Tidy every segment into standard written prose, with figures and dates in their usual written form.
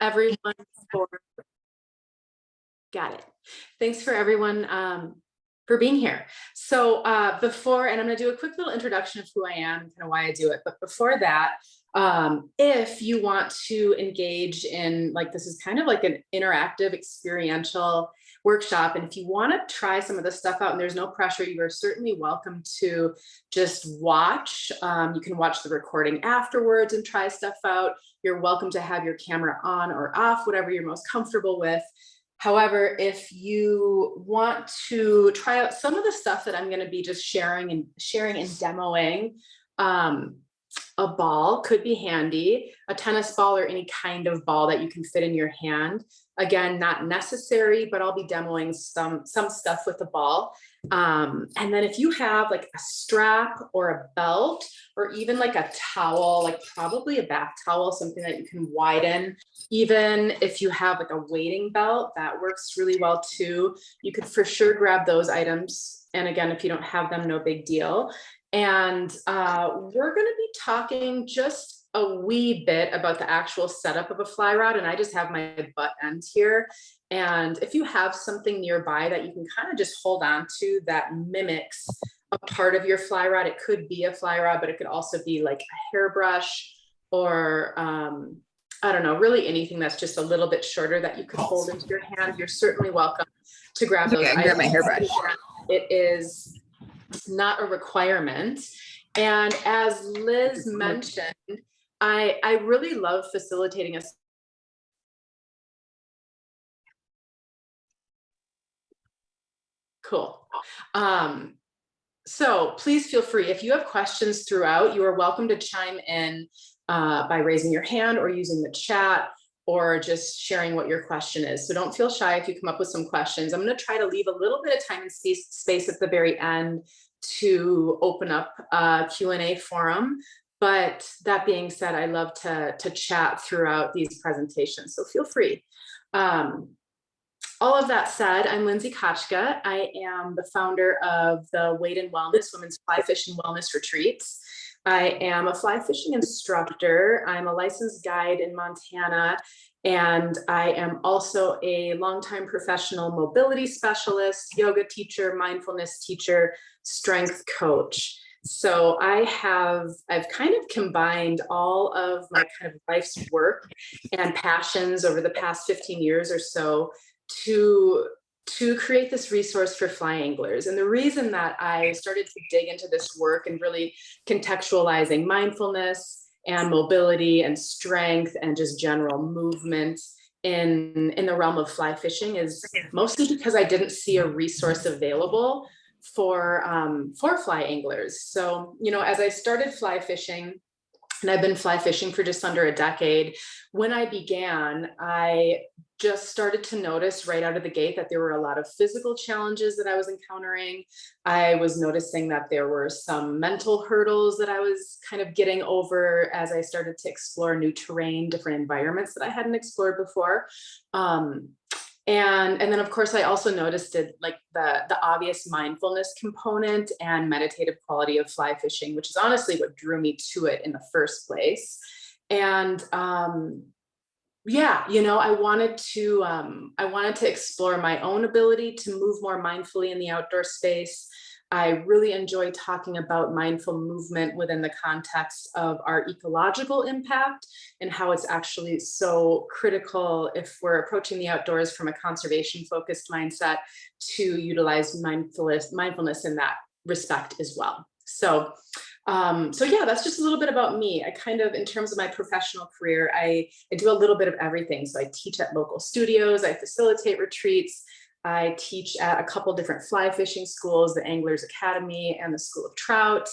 everyone for, got it. Thanks for everyone for being here. So before, and I'm gonna do a quick little introduction of who I am, kind of why I do it, but before that, if you want to engage in, like, this is kind of like an interactive experiential workshop, and if you want to try some of this stuff out, and there's no pressure, you are certainly welcome to just watch. You can watch the recording afterwards and try stuff out. You're welcome to have your camera on or off, whatever you're most comfortable with. However, if you want to try out some of the stuff that I'm going to be just sharing and demoing, a ball could be handy, a tennis ball or any kind of ball that you can fit in your hand. Again, not necessary, but I'll be demoing some stuff with the ball. And then if you have like a strap or a belt, or even like a towel, like probably a bath towel, something that you can widen. Even if you have like a weighting belt, that works really well too. You could for sure grab those items. And again, if you don't have them, no big deal. And we're going to be talking just a wee bit about the actual setup of a fly rod. And I just have my butt end here. And if you have something nearby that you can kind of just hold on to that mimics a part of your fly rod, it could be a fly rod, but it could also be like a hairbrush or I don't know, really anything that's just a little bit shorter that you could hold into your hand. You're certainly welcome to grab those. Okay, I grab my hairbrush. It is not a requirement. And as Liz mentioned, I really love facilitating a cool. So please feel free. If you have questions throughout, you are welcome to chime in by raising your hand or using the chat or just sharing what your question is. So don't feel shy if you come up with some questions. I'm going to try to leave a little bit of time and space at the very end to open up a Q&A forum. But that being said, I love to chat throughout these presentations, so feel free. All of that said, I'm Lindsay Kocka. I am the founder of the Weight and Wellness Women's Fly Fishing Wellness Retreats. I am a fly fishing instructor. I'm a licensed guide in Montana, and I am also a longtime professional mobility specialist, yoga teacher, mindfulness teacher, strength coach. So I've kind of combined all of my kind of life's work and passions over the past 15 years or so to create this resource for fly anglers. And the reason that I started to dig into this work and really contextualizing mindfulness and mobility and strength and just general movement in the realm of fly fishing is mostly because I didn't see a resource available for fly anglers. So, you know, as I started fly fishing, and I've been fly fishing for just under a decade, when I began, I just started to notice right out of the gate that there were a lot of physical challenges that I was encountering. I was noticing that there were some mental hurdles that I was kind of getting over as I started to explore new terrain, different environments that I hadn't explored before. And then of course, I also noticed it, like the obvious mindfulness component and meditative quality of fly fishing, which is honestly what drew me to it in the first place. And yeah, you know, I wanted to explore my own ability to move more mindfully in the outdoor space. I really enjoy talking about mindful movement within the context of our ecological impact and how it's actually so critical if we're approaching the outdoors from a conservation focused mindset to utilize mindfulness in that respect as well. So yeah, that's just a little bit about me. I kind of, in terms of my professional career, I do a little bit of everything. So I teach at local studios, I facilitate retreats, I teach at a couple different fly fishing schools, the Anglers Academy and the School of Trout.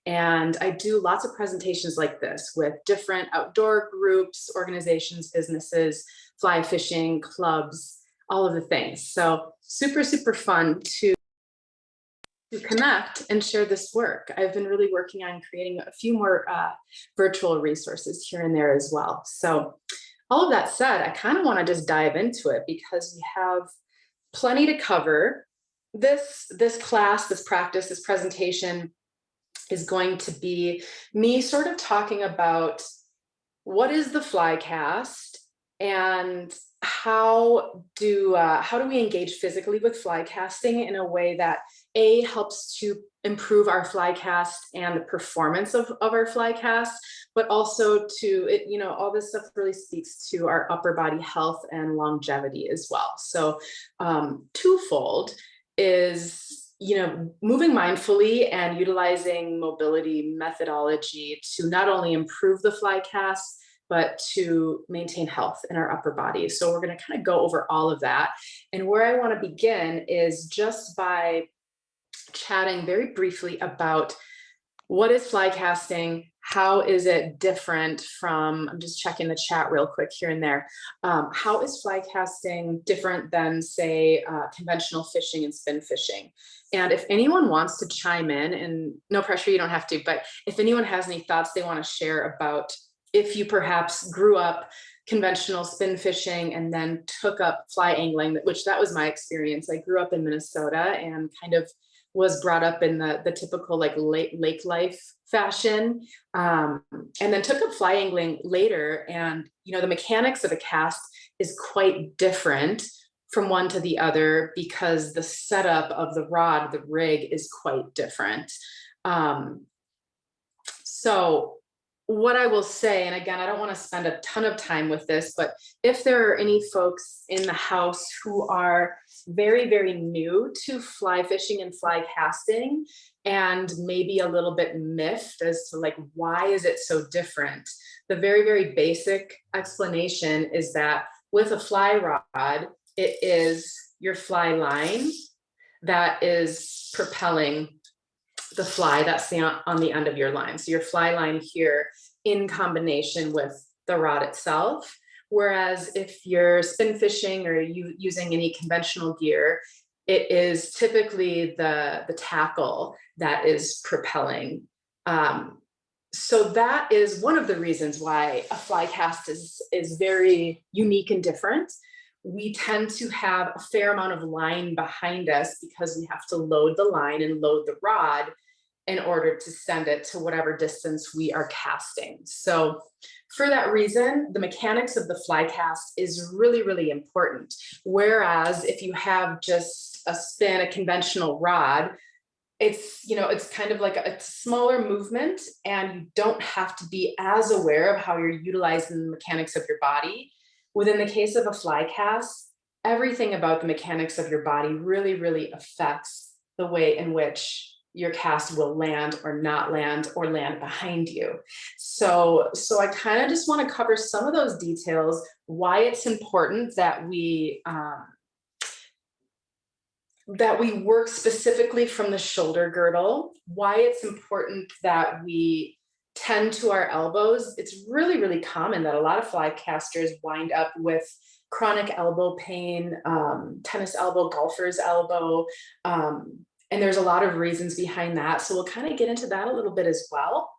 And I do lots of presentations like this with different outdoor groups, organizations, businesses, fly fishing clubs, all of the things. So super, super fun to connect and share this work. I've been really working on creating a few more virtual resources here and there as well. So all of that said, I kind of want to just dive into it because we have plenty to cover. This class, this practice, this presentation is going to be me sort of talking about what is the fly cast, And how do we engage physically with fly casting in a way that helps to improve our fly cast and the performance of our fly cast, but also to it, all this stuff really speaks to our upper body health and longevity as well. So twofold is moving mindfully and utilizing mobility methodology to not only improve the fly cast but to maintain health in our upper body. So we're going to kind of go over all of that. And where I want to begin is just by chatting very briefly about what is fly casting, how is it different from, I'm just checking the chat real quick here and there. How is fly casting different than, say, conventional fishing and spin fishing? And if anyone wants to chime in, and no pressure, you don't have to, but if anyone has any thoughts they want to share about if you perhaps grew up conventional spin fishing and then took up fly angling, which that was my experience. I grew up in Minnesota and kind of was brought up in the typical like lake life fashion, and then took up fly angling later. And the mechanics of a cast is quite different from one to the other because the setup of the rod, the rig, is quite different. So what I will say, and again, I don't want to spend a ton of time with this, but if there are any folks in the house who are very, very new to fly fishing and fly casting and maybe a little bit miffed as to like, why is it so different? The very, very basic explanation is that with a fly rod, it is your fly line that is propelling the fly that's on the end of your line. So your fly line here in combination with the rod itself. Whereas if you're spin fishing or using any conventional gear, it is typically the tackle that is propelling. So that is one of the reasons why a fly cast is very unique and different. We tend to have a fair amount of line behind us because we have to load the line and load the rod in order to send it to whatever distance we are casting. So for that reason, the mechanics of the fly cast is really, really important. Whereas if you have just a conventional rod, it's kind of like a smaller movement and you don't have to be as aware of how you're utilizing the mechanics of your body. Within the case of a fly cast, everything about the mechanics of your body really, really affects the way in which your cast will land or not land or land behind you. So I kind of just want to cover some of those details, why it's important that we work specifically from the shoulder girdle, why it's important that we tend to our elbows. It's really, really common that a lot of fly casters wind up with chronic elbow pain, tennis elbow, golfer's elbow, and there's a lot of reasons behind that. So we'll kind of get into that a little bit as well.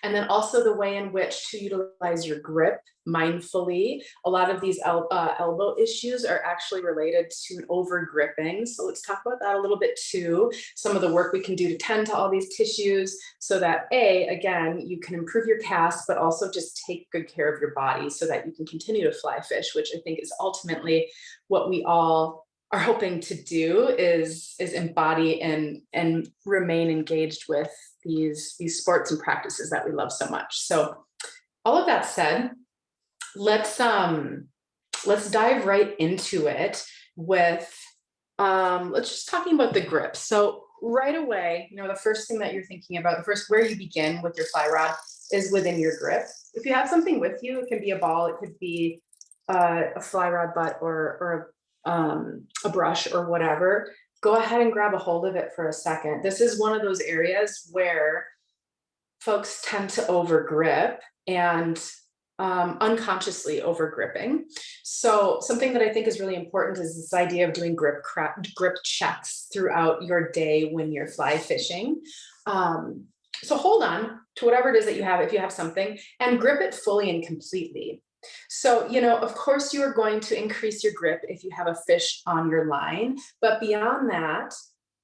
And then also the way in which to utilize your grip mindfully. A lot of these elbow issues are actually related to over gripping. So let's talk about that a little bit too. Some of the work we can do to tend to all these tissues so that again, you can improve your cast, but also just take good care of your body so that you can continue to fly fish, which I think is ultimately what we all are hoping to do is embody and remain engaged with these sports and practices that we love so much. So all of that said, let's dive right into it with let's just talking about the grip. So right away, the first thing that you're thinking about, where you begin with your fly rod is within your grip. If you have something with you, it can be a ball, it could be a fly rod butt or a brush or whatever, go ahead and grab a hold of it for a second. This is one of those areas where folks tend to over grip and unconsciously over gripping. So something that I think is really important is this idea of doing grip checks throughout your day when you're fly fishing. So hold on to whatever it is that you have, if you have something, and grip it fully and completely. So, of course, you are going to increase your grip if you have a fish on your line, but beyond that,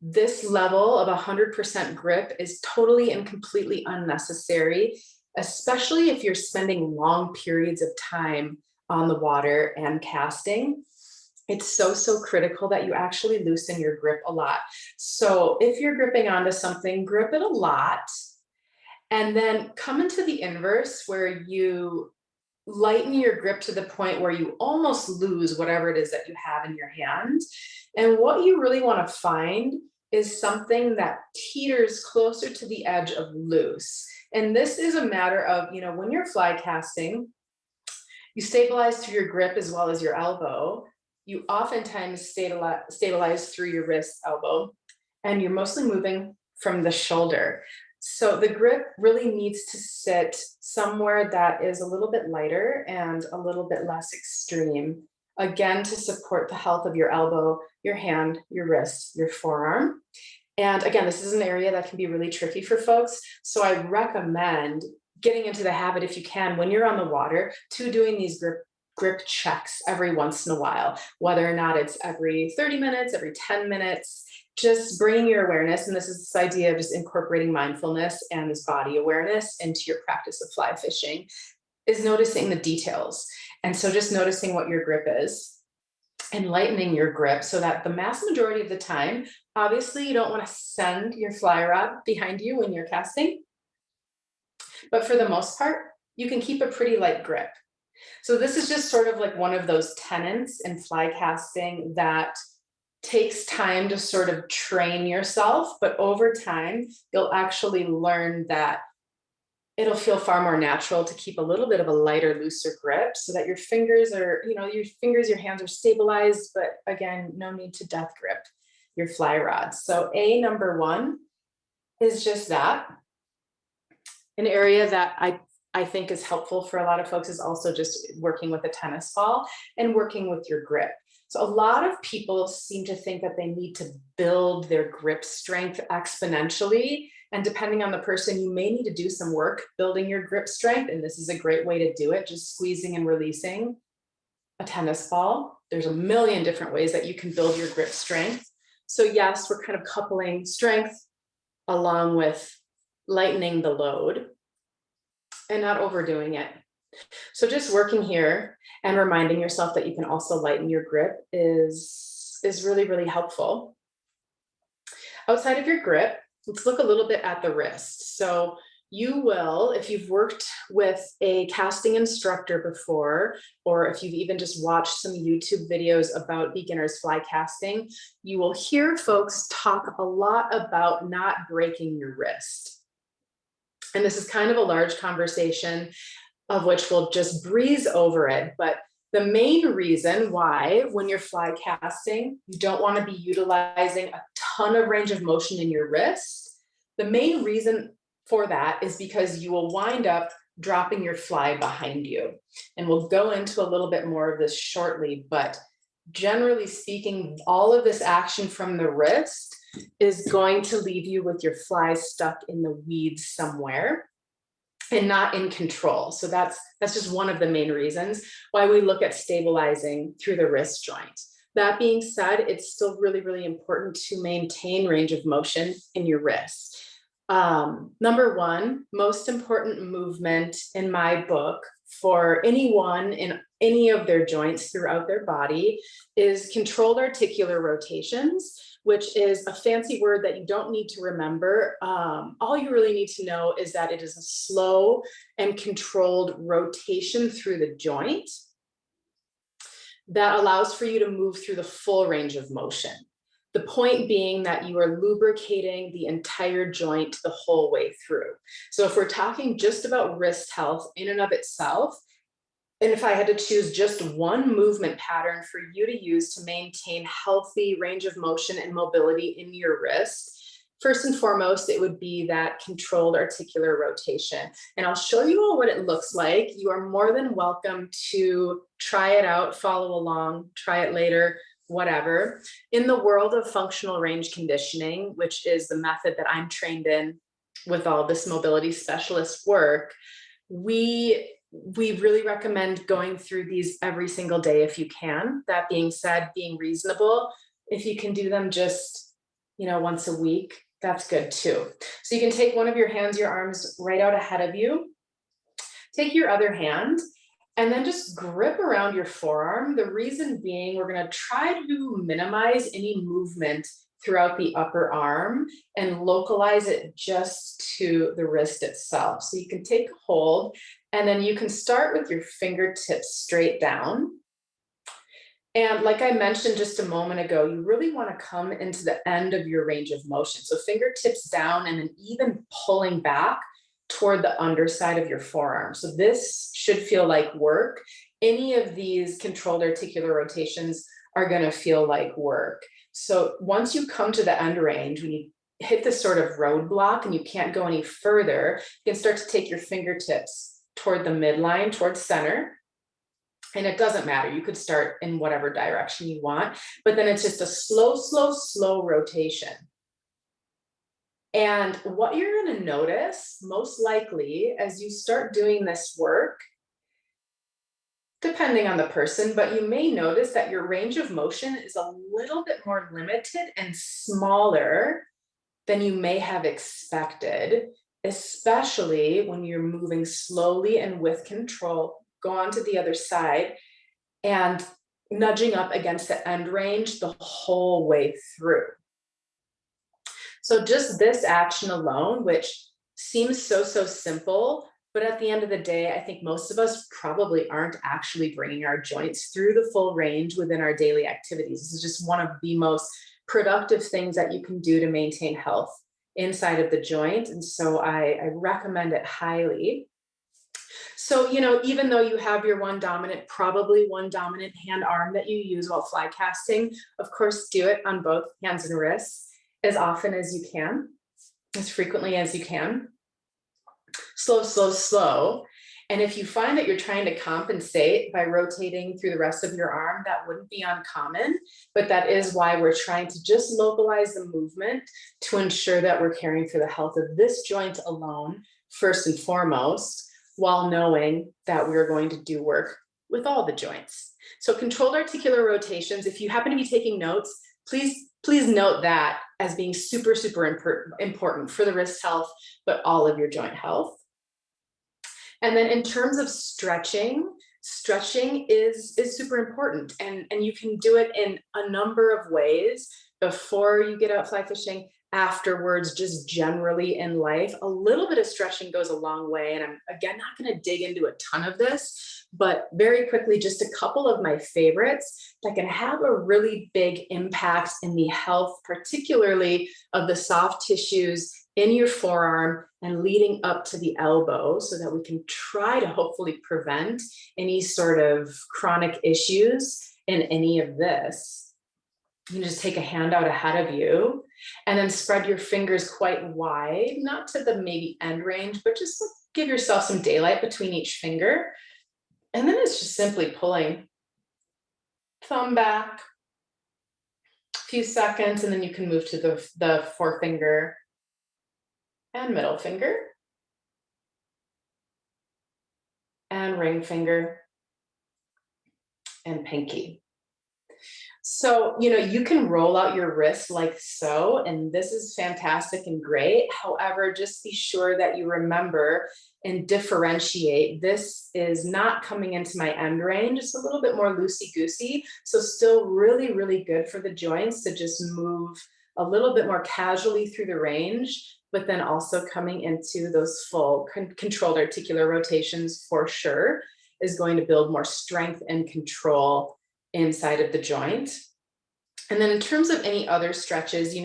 this level of 100% grip is totally and completely unnecessary, especially if you're spending long periods of time on the water and casting, it's so, so critical that you actually loosen your grip a lot. So if you're gripping onto something, grip it a lot, and then come into the inverse where you lighten your grip to the point where you almost lose whatever it is that you have in your hand. And what you really want to find is something that teeters closer to the edge of loose. And this is a matter of, when you're fly casting, you stabilize through your grip as well as your elbow. You oftentimes stabilize through your wrist, elbow, and you're mostly moving from the shoulder. So the grip really needs to sit somewhere that is a little bit lighter and a little bit less extreme, again, to support the health of your elbow, your hand, your wrist, your forearm. And again, this is an area that can be really tricky for folks. So I recommend getting into the habit, if you can, when you're on the water, to doing these grip checks every once in a while, whether or not it's every 30 minutes, every 10 minutes, just bringing your awareness. And this is this idea of just incorporating mindfulness and this body awareness into your practice of fly fishing, is noticing the details. And so just noticing what your grip is and lightening your grip so that the mass majority of the time, obviously you don't want to send your fly rod behind you when you're casting, but for the most part, you can keep a pretty light grip. So this is just sort of like one of those tenets in fly casting that takes time to sort of train yourself, but over time, you'll actually learn that it'll feel far more natural to keep a little bit of a lighter, looser grip so that your fingers are, your hands are stabilized, but again, no need to death grip your fly rod. So number one is just that. An area that I think is helpful for a lot of folks is also just working with a tennis ball and working with your grip. So a lot of people seem to think that they need to build their grip strength exponentially. And depending on the person, you may need to do some work building your grip strength. And this is a great way to do it, just squeezing and releasing a tennis ball. There's a million different ways that you can build your grip strength. So yes, we're kind of coupling strength along with lightening the load and not overdoing it. So just working here and reminding yourself that you can also lighten your grip is really, really helpful. Outside of your grip, let's look a little bit at the wrist. So you will, if you've worked with a casting instructor before, or if you've even just watched some YouTube videos about beginners fly casting, you will hear folks talk a lot about not breaking your wrist. And this is kind of a large conversation of which we'll just breeze over it. But the main reason why, when you're fly casting, you don't want to be utilizing a ton of range of motion in your wrist, the main reason for that is because you will wind up dropping your fly behind you. And we'll go into a little bit more of this shortly, but generally speaking, all of this action from the wrist is going to leave you with your fly stuck in the weeds somewhere and not in control. So that's just one of the main reasons why we look at stabilizing through the wrist joint. That being said, it's still really, really important to maintain range of motion in your wrist. Number one, most important movement in my book for anyone in any of their joints throughout their body is controlled articular rotations, which is a fancy word that you don't need to remember. All you really need to know is that it is a slow and controlled rotation through the joint that allows for you to move through the full range of motion. The point being that you are lubricating the entire joint the whole way through. So if we're talking just about wrist health in and of itself, and if I had to choose just one movement pattern for you to use to maintain healthy range of motion and mobility in your wrist, first and foremost, it would be that controlled articular rotation. And I'll show you all what it looks like. You are more than welcome to try it out, follow along, try it later, whatever. In the world of functional range conditioning, which is the method that I'm trained in with all this mobility specialist work, we really recommend going through these every single day if you can. That being said, being reasonable, if you can do them just, once a week, that's good too. So you can take one of your hands, your arms right out ahead of you. Take your other hand And then just grip around your forearm. The reason being, we're going to try to minimize any movement throughout the upper arm and localize it just to the wrist itself. So you can take a hold, and then you can start with your fingertips straight down. And like I mentioned just a moment ago, you really want to come into the end of your range of motion. So fingertips down and then even pulling back toward the underside of your forearm. So this should feel like work. Any of these controlled articular rotations are going to feel like work. So once you come to the end range, when you hit this sort of roadblock and you can't go any further, you can start to take your fingertips toward the midline, towards center. And it doesn't matter. You could start in whatever direction you want, but then it's just a slow, slow, slow rotation. And what you're going to notice most likely as you start doing this work, depending on the person, but you may notice that your range of motion is a little bit more limited and smaller than you may have expected, especially when you're moving slowly and with control. Go on to the other side and nudging up against the end range the whole way through. So just this action alone, which seems so simple, but at the end of the day, I think most of us probably aren't actually bringing our joints through the full range within our daily activities. This is just one of the most productive things that you can do to maintain health inside of the joint. And so I recommend it highly. So, even though you have your probably one dominant hand arm that you use while fly casting, of course, do it on both hands and wrists as often as you can, as frequently as you can. Slow, slow, slow. And if you find that you're trying to compensate by rotating through the rest of your arm, that wouldn't be uncommon, but that is why we're trying to just localize the movement to ensure that we're caring for the health of this joint alone, first and foremost, while knowing that we're going to do work with all the joints. So controlled articular rotations, if you happen to be taking notes, please note that as being super important for the wrist health, but all of your joint health. And then in terms of stretching is super important, and you can do it in a number of ways before you get out fly fishing, afterwards, just generally in life. A little bit of stretching goes a long way. And I'm, again, not going to dig into a ton of this, but very quickly, just a couple of my favorites that can have a really big impact in the health, particularly of the soft tissues in your forearm and leading up to the elbow, so that we can try to hopefully prevent any sort of chronic issues in any of this. You can just take a hand out ahead of you and then spread your fingers quite wide, not to the maybe end range, but just give yourself some daylight between each finger. And then it's just simply pulling thumb back, a few seconds, and then you can move to the forefinger and middle finger and ring finger and pinky. So, you can roll out your wrist like so, and this is fantastic and great. However, just be sure that you remember and differentiate. This is not coming into my end range. It's a little bit more loosey-goosey. So still really, really good for the joints to just move a little bit more casually through the range, but then also coming into those full controlled articular rotations for sure is going to build more strength and control inside of the joint. And then in terms of any other stretches,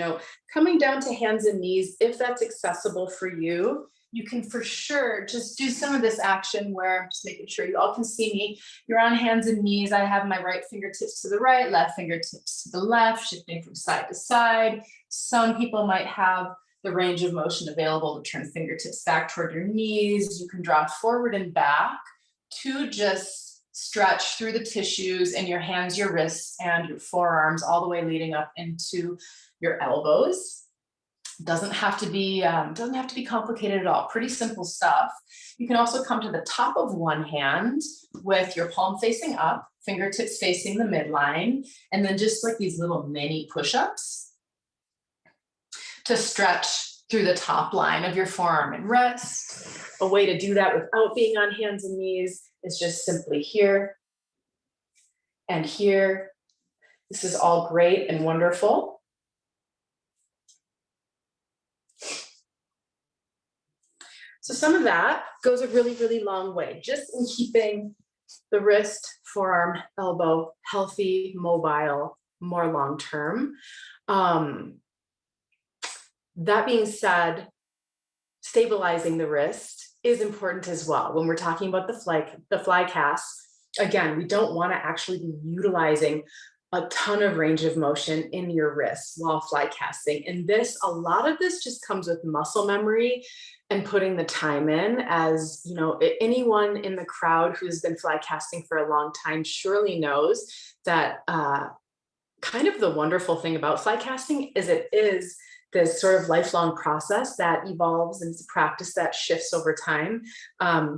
coming down to hands and knees, if that's accessible for you, you can for sure just do some of this action where I'm just making sure you all can see me. You're on hands and knees. I have my right fingertips to the right, left fingertips to the left, shifting from side to side. Some people might have the range of motion available to turn fingertips back toward your knees. You can draw forward and back to just stretch through the tissues in your hands, your wrists, and your forearms, all the way leading up into your elbows. Doesn't have to be complicated at all. Pretty simple stuff. You can also come to the top of one hand with your palm facing up, fingertips facing the midline, and then just like these little mini push-ups to stretch through the top line of your forearm and rest. A way to do that without being on hands and knees is just simply here and here. This is all great and wonderful. So some of that goes a really, really long way, just in keeping the wrist, forearm, elbow healthy, mobile, more long-term. That being said, stabilizing the wrist is important as well. When we're talking about the fly cast, again, we don't want to actually be utilizing a ton of range of motion in your wrists while fly casting. And a lot of this just comes with muscle memory and putting the time in. As you know, anyone in the crowd who's been fly casting for a long time surely knows that kind of the wonderful thing about fly casting is it is this sort of lifelong process that evolves, and it's a practice that shifts over time.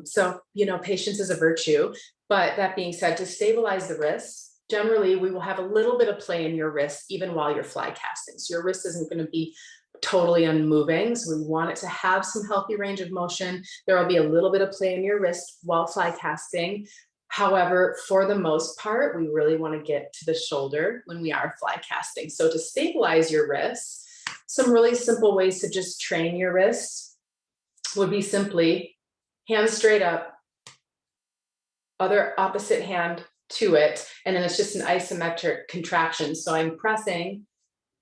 So, you know, patience is a virtue. But that being said, to stabilize the wrist, generally we will have a little bit of play in your wrist even while you're fly casting. So your wrist isn't going to be totally unmoving. So we want it to have some healthy range of motion. There will be a little bit of play in your wrist while fly casting. However, for the most part, we really want to get to the shoulder when we are fly casting. So to stabilize your wrists, some really simple ways to just train your wrists would be simply hands straight up, other opposite hand to it, and then it's just an isometric contraction. So I'm pressing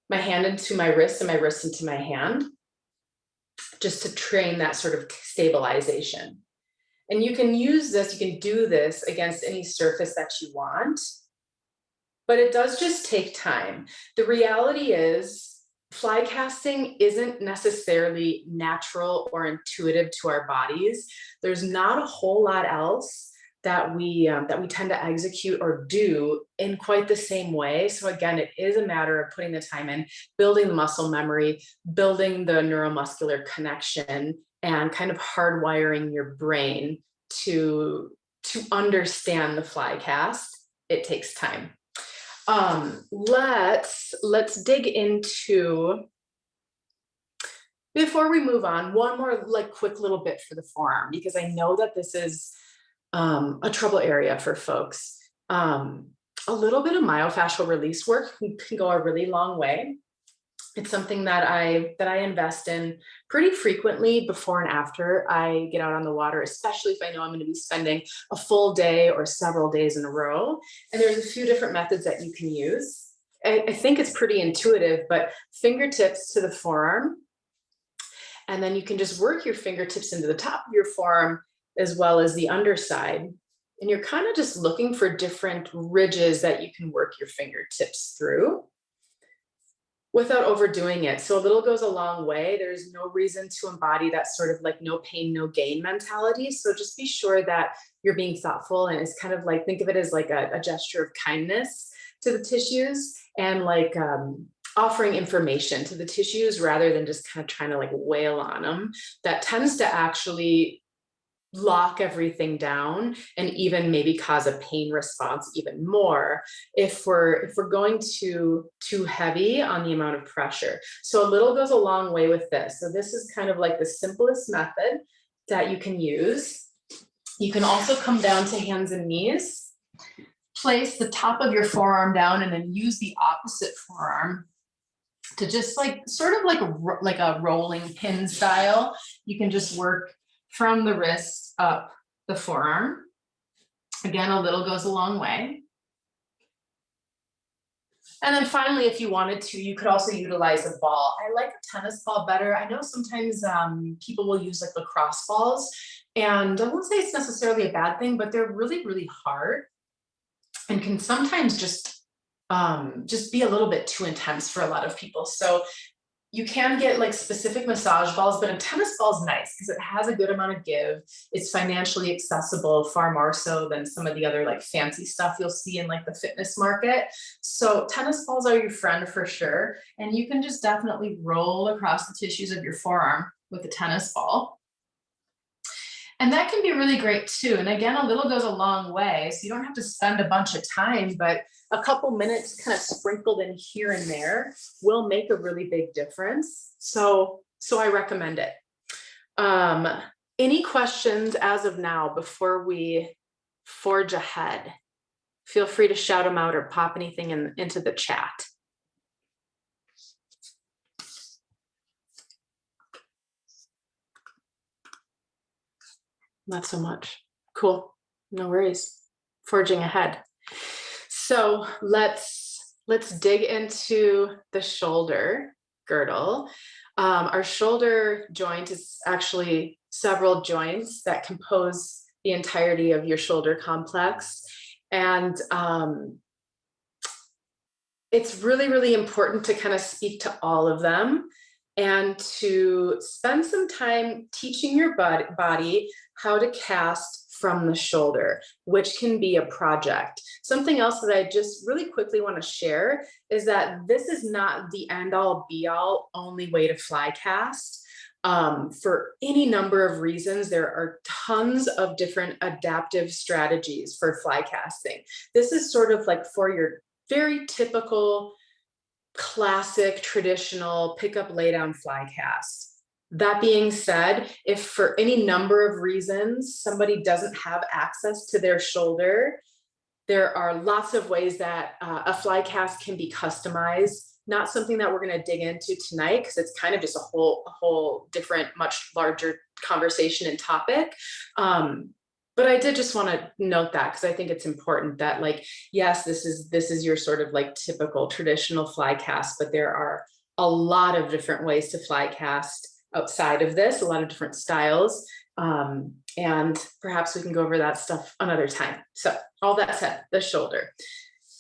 my hand into my wrist and my wrist into my hand, just to train that sort of stabilization. And you can use this, you can do this against any surface that you want, but it does just take time. The reality is, fly casting isn't necessarily natural or intuitive to our bodies. There's not a whole lot else that we tend to execute or do in quite the same way. So again, it is a matter of putting the time in, building the muscle memory, building the neuromuscular connection, and kind of hardwiring your brain to understand the fly cast. It takes time. Let's dig into, before we move on, one more quick little bit for the forearm, because I know that this is a trouble area for folks. A little bit of myofascial release work can go a really long way. It's something that I invest in pretty frequently before and after I get out on the water, especially if I know I'm going to be spending a full day or several days in a row. And there's a few different methods that you can use. I think it's pretty intuitive, but fingertips to the forearm. And then you can just work your fingertips into the top of your forearm as well as the underside. And you're kind of just looking for different ridges that you can work your fingertips through without overdoing it. So a little goes a long way. There's no reason to embody that sort of no pain, no gain mentality. So just be sure that you're being thoughtful, and it's kind of think of it as a gesture of kindness to the tissues, and offering information to the tissues rather than just kind of trying to wail on them. That tends to actually lock everything down and even maybe cause a pain response even more if we're going too heavy on the amount of pressure. So a little goes a long way with this. So this is kind of the simplest method that you can use. You can also come down to hands and knees, place the top of your forearm down, and then use the opposite forearm to just sort of like a rolling pin style. You can just work from the wrist up the forearm. Again, a little goes a long way. And then finally, if you wanted to, you could also utilize a ball. I like a tennis ball better. I know sometimes people will use lacrosse balls, and I won't say it's necessarily a bad thing, but they're really, really hard and can sometimes just be a little bit too intense for a lot of people. So you can get specific massage balls, but a tennis ball is nice because it has a good amount of give. It's financially accessible, far more so than some of the other fancy stuff you'll see in the fitness market. So tennis balls are your friend for sure. And you can just definitely roll across the tissues of your forearm with a tennis ball. And that can be really great too. And again, a little goes a long way. So you don't have to spend a bunch of time, but a couple minutes kind of sprinkled in here and there will make a really big difference. So So I recommend it. Any questions as of now before we forge ahead? Feel free to shout them out or pop anything into the chat. Not so much. Cool. No worries. Forging ahead. So let's dig into the shoulder girdle. Our shoulder joint is actually several joints that compose the entirety of your shoulder complex. And it's really, really important to kind of speak to all of them and to spend some time teaching your body how to cast from the shoulder, which can be a project. Something else that I just really quickly want to share is that this is not the end all be all only way to fly cast. For any number of reasons, there are tons of different adaptive strategies for fly casting. This is sort of like for your very typical, classic, traditional pick up, lay down fly cast. That being said, if for any number of reasons somebody doesn't have access to their shoulder, there are lots of ways that a fly cast can be customized. Not something that we're going to dig into tonight because it's kind of just a whole different, much larger conversation and topic. But I did just want to note that because I think it's important that, like, yes, this is your sort of like typical traditional fly cast, but there are a lot of different ways to fly cast outside of this, a lot of different styles. And perhaps we can go over that stuff another time. So all that said, the shoulder.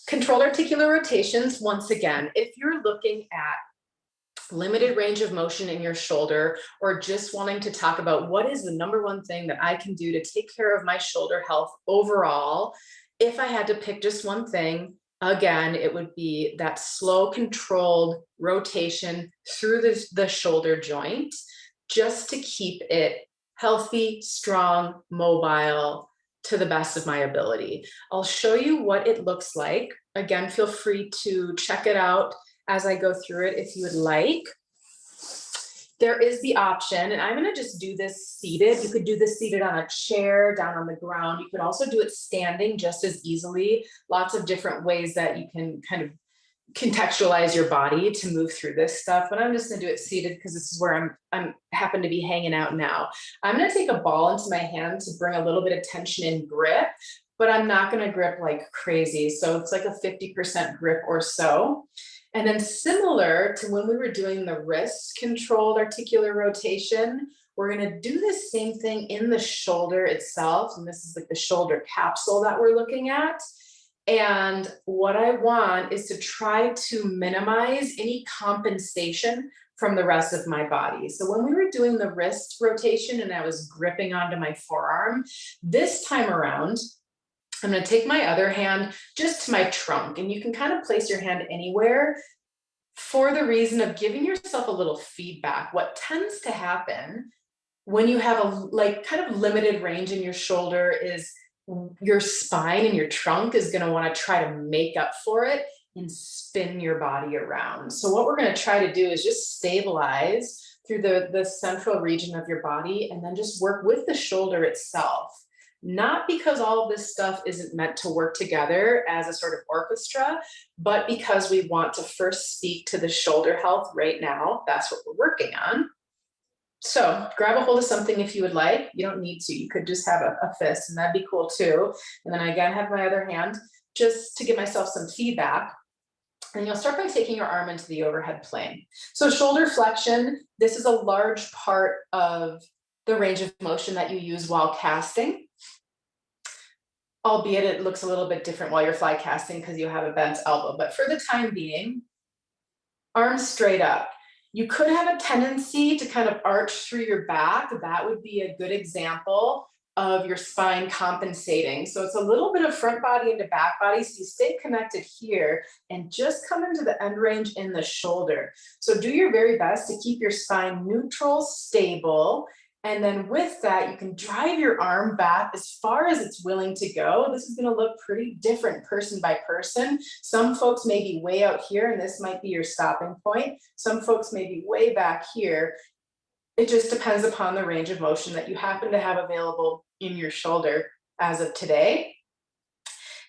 Controlled articular rotations, once again, if you're looking at limited range of motion in your shoulder, or just wanting to talk about what is the number one thing that I can do to take care of my shoulder health overall, if I had to pick just one thing, again, it would be that slow, controlled rotation through the shoulder joint, just to keep it healthy, strong, mobile, to the best of my ability. I'll show you what it looks like. Again, feel free to check it out as I go through it if you would like. There is the option, and I'm going to just do this seated. You could do this seated on a chair, down on the ground. You could also do it standing just as easily. Lots of different ways that you can kind of contextualize your body to move through this stuff, but I'm just going to do it seated because this is where I'm happen to be hanging out now. I'm going to take a ball into my hand to bring a little bit of tension and grip, but I'm not going to grip like crazy. So it's like a 50% grip or so. And then similar to when we were doing the wrist controlled articular rotation, we're going to do the same thing in the shoulder itself. And this is like the shoulder capsule that we're looking at. And what I want is to try to minimize any compensation from the rest of my body. So when we were doing the wrist rotation and I was gripping onto my forearm, this time around, I'm going to take my other hand just to my trunk, and you can kind of place your hand anywhere for the reason of giving yourself a little feedback. What tends to happen when you have a like kind of limited range in your shoulder is your spine and your trunk is going to want to try to make up for it and spin your body around. So what we're going to try to do is just stabilize through the central region of your body and then just work with the shoulder itself. Not because all of this stuff isn't meant to work together as a sort of orchestra, but because we want to first speak to the shoulder health right now. That's what we're working on. So grab a hold of something if you would like. You don't need to. You could just have a fist, and that'd be cool too. And then I again have my other hand just to give myself some feedback. And you'll start by taking your arm into the overhead plane. So shoulder flexion, this is a large part of the range of motion that you use while casting. Albeit it looks a little bit different while you're fly casting because you have a bent elbow. But for the time being, arms straight up. You could have a tendency to kind of arch through your back. That would be a good example of your spine compensating. So it's a little bit of front body into back body. So you stay connected here and just come into the end range in the shoulder. So do your very best to keep your spine neutral, stable. And then with that, you can drive your arm back as far as it's willing to go. This is going to look pretty different person by person. Some folks may be way out here, and this might be your stopping point. Some folks may be way back here. It just depends upon the range of motion that you happen to have available in your shoulder as of today.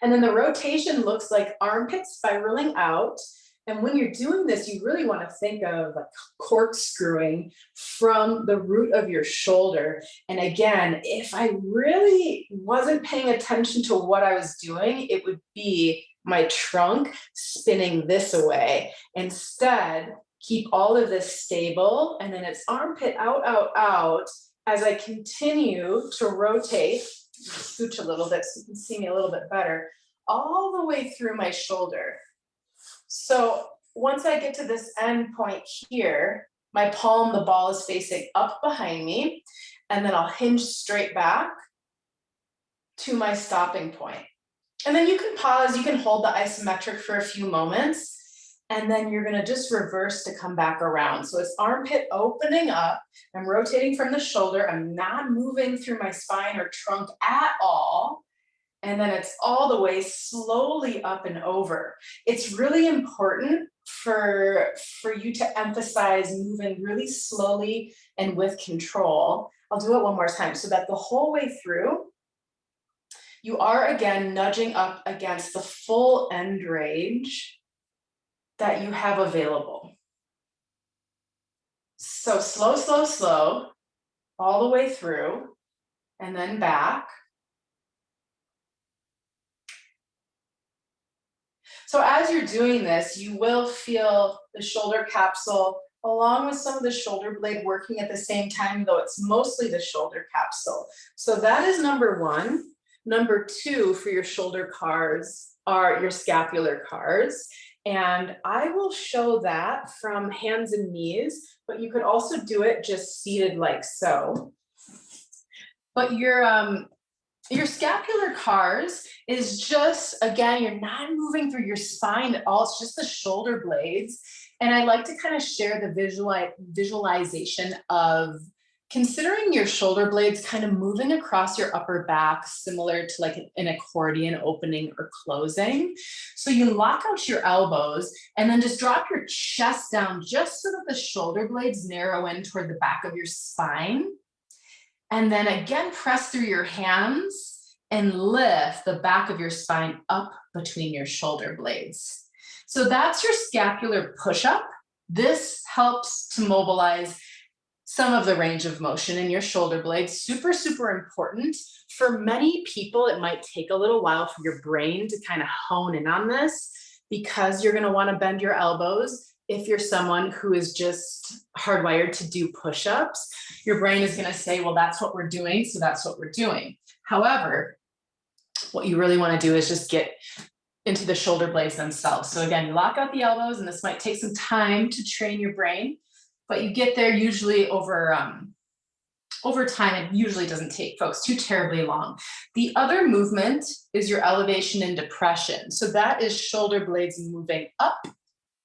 And then the rotation looks like armpit spiraling out. And when you're doing this, you really want to think of like corkscrewing from the root of your shoulder. And again, if I really wasn't paying attention to what I was doing, it would be my trunk spinning this away. Instead, keep all of this stable, and then it's armpit out, out, out as I continue to rotate, scooch a little bit so you can see me a little bit better, all the way through my shoulder. So once I get to this end point here, my palm, the ball is facing up behind me, and then I'll hinge straight back to my stopping point. And then you can pause, you can hold the isometric for a few moments, and then you're gonna just reverse to come back around. So it's armpit opening up, I'm rotating from the shoulder, I'm not moving through my spine or trunk at all. And then it's all the way slowly up and over. It's really important for you to emphasize moving really slowly and with control. I'll do it one more time so that the whole way through, you are again nudging up against the full end range that you have available. So slow, slow, slow, all the way through, and then back. So as you're doing this, you will feel the shoulder capsule along with some of the shoulder blade working at the same time, though it's mostly the shoulder capsule. So that is number one. Number two for your shoulder cars are your scapular cars. And I will show that from hands and knees, but you could also do it just seated like so. But your scapular cars is just, again, you're not moving through your spine at all, it's just the shoulder blades. And I like to kind of share the visualization of considering your shoulder blades kind of moving across your upper back, similar to like an accordion opening or closing. So you lock out your elbows and then just drop your chest down just so that the shoulder blades narrow in toward the back of your spine. And then again, press through your hands and lift the back of your spine up between your shoulder blades. So that's your scapular push-up. This helps to mobilize some of the range of motion in your shoulder blades. Super, super important. For many people, it might take a little while for your brain to kind of hone in on this because you're going to want to bend your elbows. If you're someone who is just hardwired to do push-ups, your brain is going to say, well, that's what we're doing, so that's what we're doing. However, what you really want to do is just get into the shoulder blades themselves. So again, you lock out the elbows, and this might take some time to train your brain, but you get there usually over time. It usually doesn't take folks too terribly long. The other movement is your elevation and depression. So that is shoulder blades moving up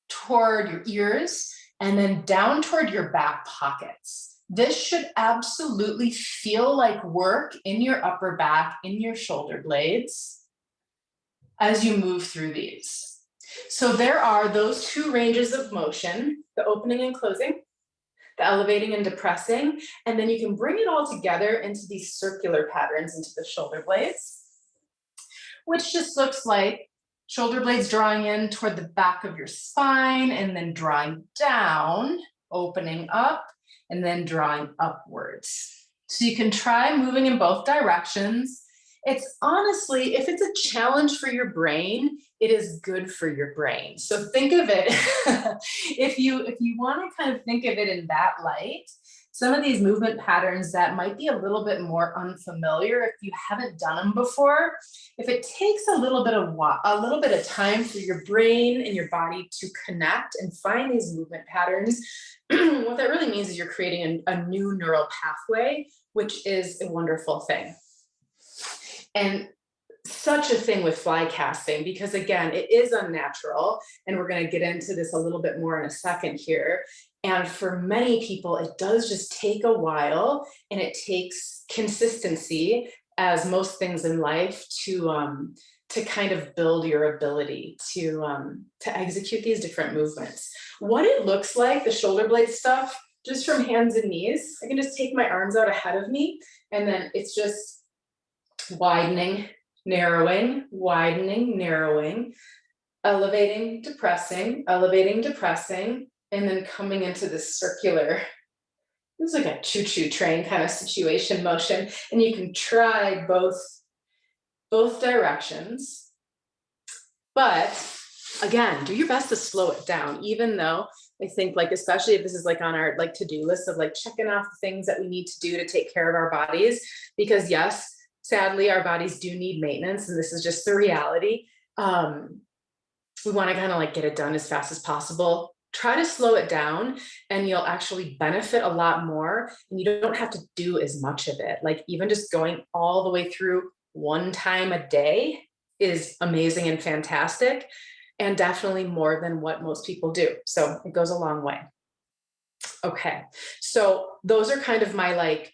toward your ears and then down toward your back pockets. This should absolutely feel like work in your upper back, in your shoulder blades as you move through these. So there are those two ranges of motion, the opening and closing, the elevating and depressing, and then you can bring it all together into these circular patterns into the shoulder blades, which just looks like shoulder blades drawing in toward the back of your spine and then drawing down, opening up, and then drawing upwards. So you can try moving in both directions. It's honestly, if it's a challenge for your brain, it is good for your brain. So think of it, if you want to kind of think of it in that light, some of these movement patterns that might be a little bit more unfamiliar if you haven't done them before, if it takes a little bit of time for your brain and your body to connect and find these movement patterns, what that really means is you're creating a new neural pathway, which is a wonderful thing. And such a thing with fly casting, because again, it is unnatural, and we're going to get into this a little bit more in a second here. And for many people, it does just take a while, and it takes consistency, as most things in life, to kind of build your ability to execute these different movements. What it looks like, the shoulder blade stuff, just from hands and knees. I can just take my arms out ahead of me, and then it's just widening, narrowing, widening, narrowing, elevating, depressing, and then coming into this circular, it's like a choo-choo train kind of situation motion. And you can try both directions, but again, do your best to slow it down, even though I think, like, especially if this is like on our like to-do list of like checking off the things that we need to do to take care of our bodies, because yes, sadly, our bodies do need maintenance, and this is just the reality. We want to kind of like get it done as fast as possible. Try to slow it down, and you'll actually benefit a lot more, and you don't have to do as much of it. Like, even just going all the way through one time a day is amazing and fantastic, and definitely more than what most people do. So it goes a long way. Okay, so those are kind of my like,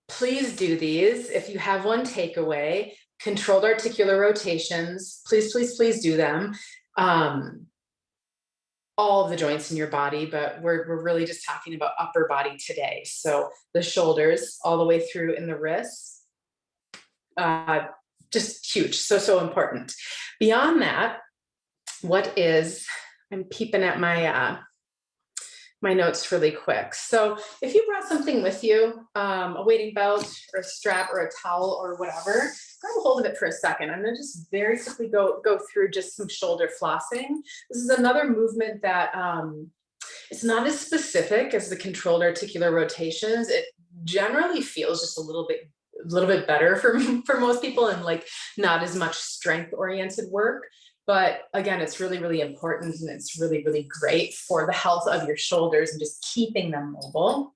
please do these. If you have one takeaway, controlled articular rotations, please, please, please do them. All of the joints in your body, but we're really just talking about upper body today. So the shoulders all the way through in the wrists, just huge, so important. Beyond that, I'm peeping at my my notes really quick. So if you brought something with you, a weighting belt or a strap or a towel or whatever, grab a hold of it for a second. I'm gonna just very quickly go through just some shoulder flossing. This is another movement that it's not as specific as the controlled articular rotations. It generally feels just a little bit better for most people, and like not as much strength oriented work. But again, it's really, really important, and it's really, really great for the health of your shoulders and just keeping them mobile.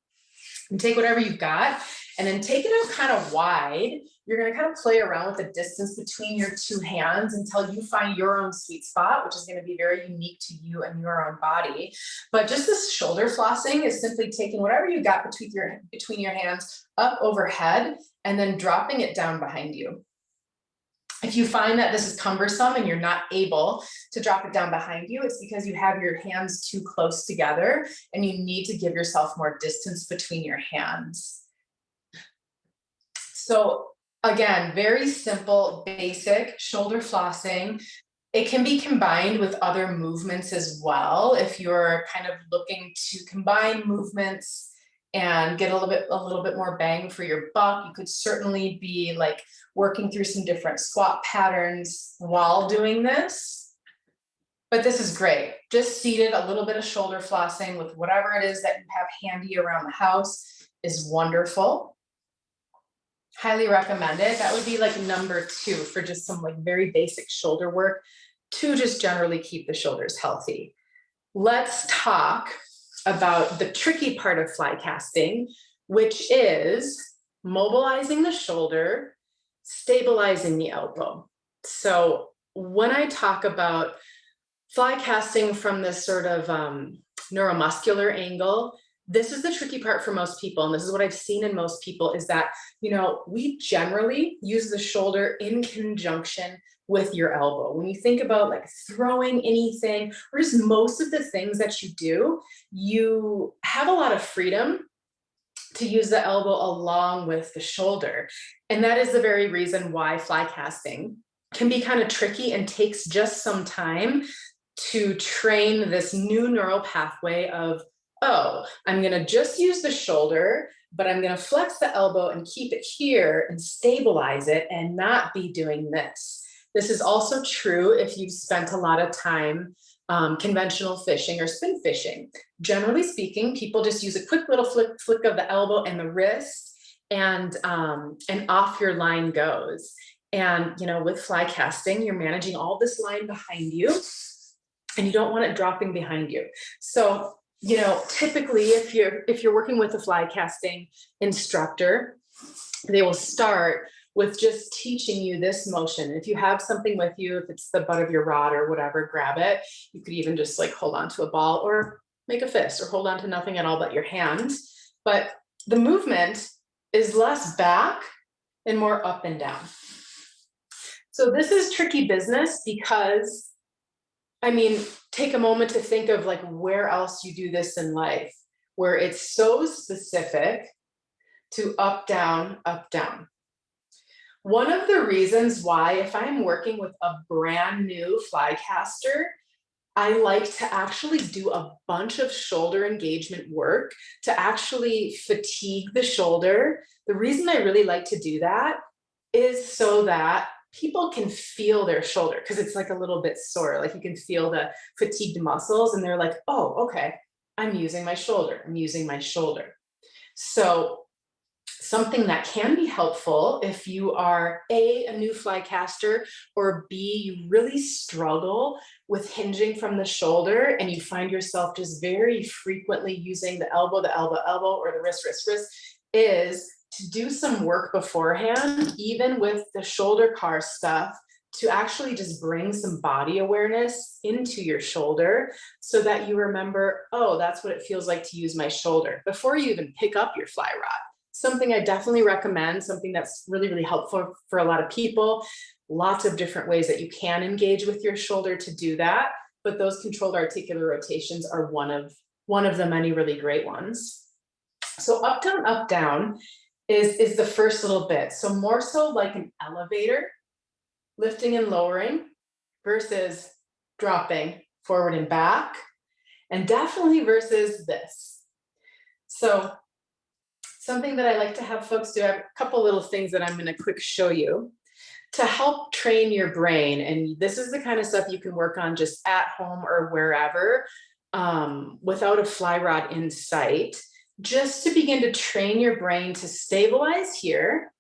And take whatever you've got, and then take it out kind of wide. You're going to kind of play around with the distance between your two hands until you find your own sweet spot, which is going to be very unique to you and your own body. But just this shoulder flossing is simply taking whatever you got between your hands up overhead and then dropping it down behind you. If you find that this is cumbersome and you're not able to drop it down behind you, it's because you have your hands too close together and you need to give yourself more distance between your hands. So again, very simple, basic shoulder flossing. It can be combined with other movements as well. If you're kind of looking to combine movements and get a little bit more bang for your buck, you could certainly be like working through some different squat patterns while doing this. But this is great. Just seated, a little bit of shoulder flossing with whatever it is that you have handy around the house is wonderful. Highly recommend it. That would be like number 2 for just some like very basic shoulder work to just generally keep the shoulders healthy. Let's talk about the tricky part of fly casting, which is mobilizing the shoulder, stabilizing the elbow. So when I talk about fly casting from this sort of neuromuscular angle, this is the tricky part for most people. And this is what I've seen in most people is that, we generally use the shoulder in conjunction with your elbow. When you think about like throwing anything, or just most of the things that you do, you have a lot of freedom to use the elbow along with the shoulder. And that is the very reason why fly casting can be kind of tricky and takes just some time to train this new neural pathway of, oh, I'm going to just use the shoulder, but I'm going to flex the elbow and keep it here and stabilize it and not be doing this. This is also true if you've spent a lot of time conventional fishing or spin fishing. Generally speaking, people just use a quick little flick of the elbow and the wrist, and off your line goes. And with fly casting, you're managing all this line behind you, and you don't want it dropping behind you. So typically, if you're working with a fly casting instructor, they will start with just teaching you this motion. If you have something with you, if it's the butt of your rod or whatever, grab it. You could even just like hold on to a ball or make a fist or hold on to nothing at all but your hands. But the movement is less back and more up and down. So this is tricky business because, take a moment to think of like where else you do this in life. where it's so specific to up, down, up, down. One of the reasons why, if I'm working with a brand new fly caster, I like to actually do a bunch of shoulder engagement work to actually fatigue the shoulder. The reason I really like to do that is so that people can feel their shoulder, because it's like a little bit sore. Like you can feel the fatigued muscles and they're like, oh, okay, I'm using my shoulder. I'm using my shoulder. So something that can be helpful if you are a new fly caster, or B, you really struggle with hinging from the shoulder and you find yourself just very frequently using the elbow, or the wrist, is to do some work beforehand, even with the shoulder car stuff, to actually just bring some body awareness into your shoulder so that you remember, oh, that's what it feels like to use my shoulder before you even pick up your fly rod. Something I definitely recommend, something that's really, really helpful for a lot of people. Lots of different ways that you can engage with your shoulder to do that, but those controlled articular rotations are one of the many really great ones. So up, down is the first little bit. So more so like an elevator, lifting and lowering versus dropping forward and back, and definitely versus this. So something that I like to have folks do, I have a couple little things that I'm going to quick show you to help train your brain. And this is the kind of stuff you can work on just at home or wherever, without a fly rod in sight, just to begin to train your brain to stabilize here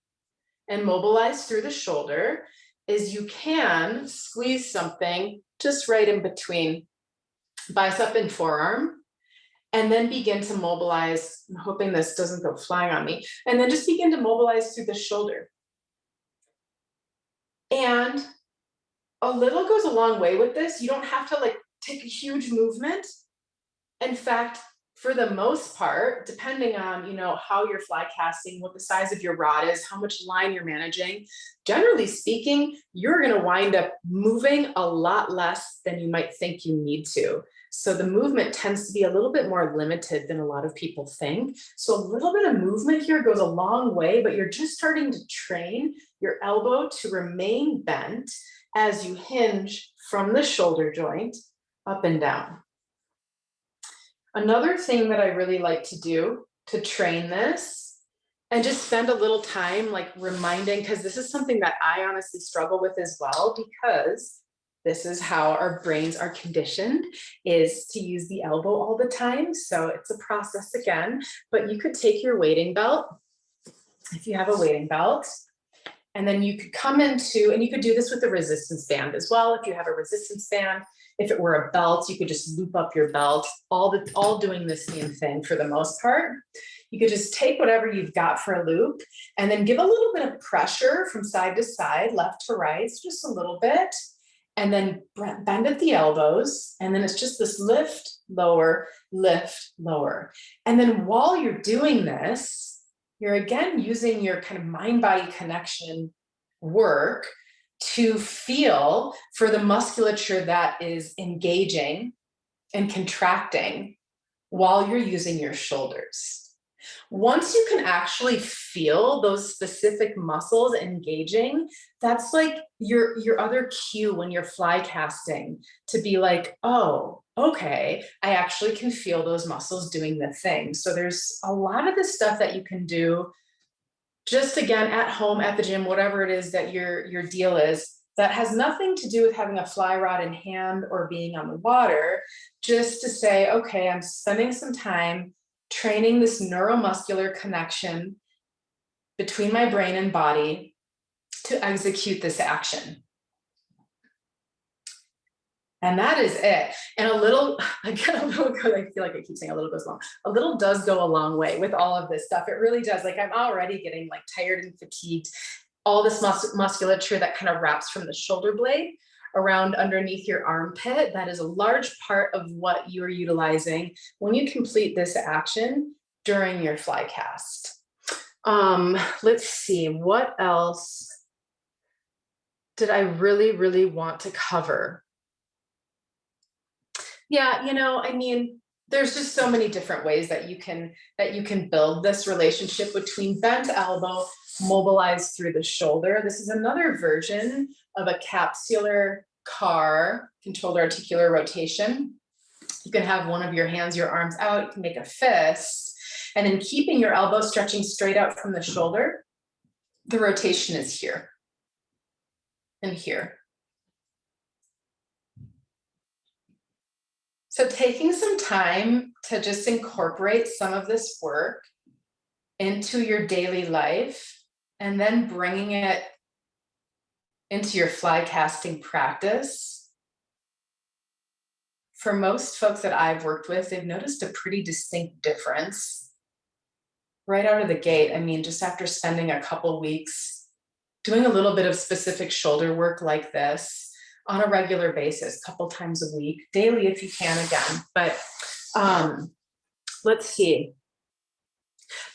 and mobilize through the shoulder. Is you can squeeze something just right in between bicep and forearm, and then begin to mobilize. I'm hoping this doesn't go flying on me. And then just begin to mobilize through the shoulder. And a little goes a long way with this. You don't have to like take a huge movement. In fact, for the most part, depending on, how you're fly casting, what the size of your rod is, how much line you're managing, generally speaking, you're going to wind up moving a lot less than you might think you need to. So the movement tends to be a little bit more limited than a lot of people think. So a little bit of movement here goes a long way, but you're just starting to train your elbow to remain bent as you hinge from the shoulder joint up and down. Another thing that I really like to do to train this, and just spend a little time like reminding, because this is something that I honestly struggle with as well, because this is how our brains are conditioned, is to use the elbow all the time. So it's a process again, but you could take your weighting belt, if you have a weighting belt, and then you could come into, and you could do this with a resistance band as well. If you have a resistance band, if it were a belt, you could just loop up your belt, all doing the same thing for the most part. You could just take whatever you've got for a loop and then give a little bit of pressure from side to side, left to right, just a little bit, and then bend at the elbows. And then it's just this lift, lower, lift, lower. And then while you're doing this, you're again using your kind of mind-body connection work to feel for the musculature that is engaging and contracting while you're using your shoulders. Once you can actually feel those specific muscles engaging, that's like your other cue when you're fly casting, to be like, oh, okay, I actually can feel those muscles doing the thing. So there's a lot of the stuff that you can do just again at home, at the gym, whatever it is that your deal is, that has nothing to do with having a fly rod in hand or being on the water, just to say, okay, I'm spending some time training this neuromuscular connection between my brain and body to execute this action. And that is it. And a little, again, I feel like I keep saying a little goes long. A little does go a long way with all of this stuff. It really does. Like I'm already getting like tired and fatigued. All this musculature that kind of wraps from the shoulder blade around underneath your armpit, that is a large part of what you're utilizing when you complete this action during your fly cast. Let's see, what else did I really, really want to cover? Yeah, I mean, there's just so many different ways that you can build this relationship between bent elbow, mobilized through the shoulder. This is another version of a capsular car, controlled articular rotation. You can have one of your hands, your arms out, you can make a fist, and in keeping your elbow stretching straight out from the shoulder, the rotation is here and here. So taking some time to just incorporate some of this work into your daily life and then bringing it into your fly casting practice. For most folks that I've worked with, they've noticed a pretty distinct difference right out of the gate. I mean, just after spending a couple weeks doing a little bit of specific shoulder work like this on a regular basis, a couple times a week, daily if you can again. But let's see.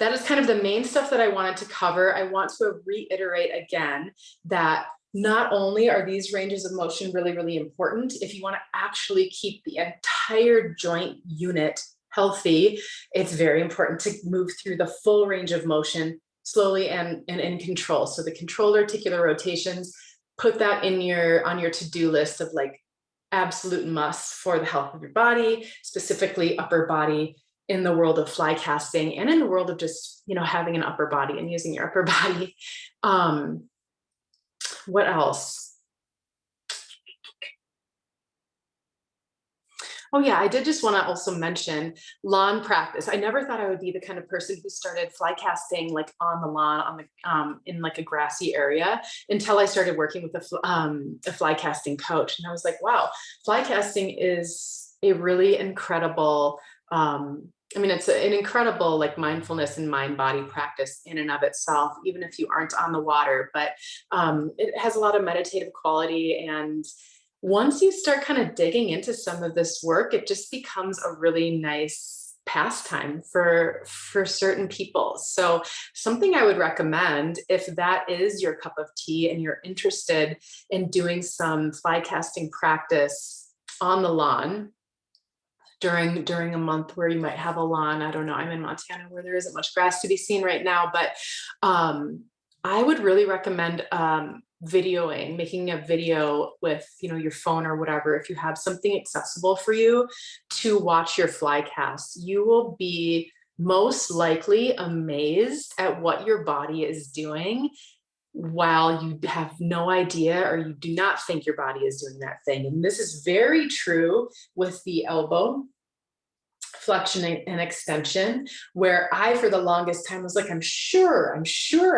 That is kind of the main stuff that I wanted to cover. I want to reiterate again that not only are these ranges of motion really, really important, if you want to actually keep the entire joint unit healthy, it's very important to move through the full range of motion slowly and in control. So the controlled articular rotations, put that in on your to-do list of like absolute must for the health of your body, specifically upper body in the world of fly casting and in the world of just, having an upper body and using your upper body. What else? Oh yeah, I did just want to also mention lawn practice. I never thought I would be the kind of person who started fly casting like on the lawn, on the in like a grassy area, until I started working with a fly casting coach, and I was like, wow, fly casting is a really incredible. It's an incredible like mindfulness and mind-body practice in and of itself, even if you aren't on the water. But it has a lot of meditative quality, and once you start kind of digging into some of this work, it just becomes a really nice pastime for certain people. So something I would recommend, if that is your cup of tea and you're interested in doing some fly casting practice on the lawn during a month where you might have a lawn. I don't know, I'm in Montana where there isn't much grass to be seen right now, but I would really recommend making a video with your phone or whatever. If you have something accessible for you to watch your fly cast, you will be most likely amazed at what your body is doing while you have no idea or you do not think your body is doing that thing. And this is very true with the elbow flexion and extension, where I, for the longest time, was like, I'm sure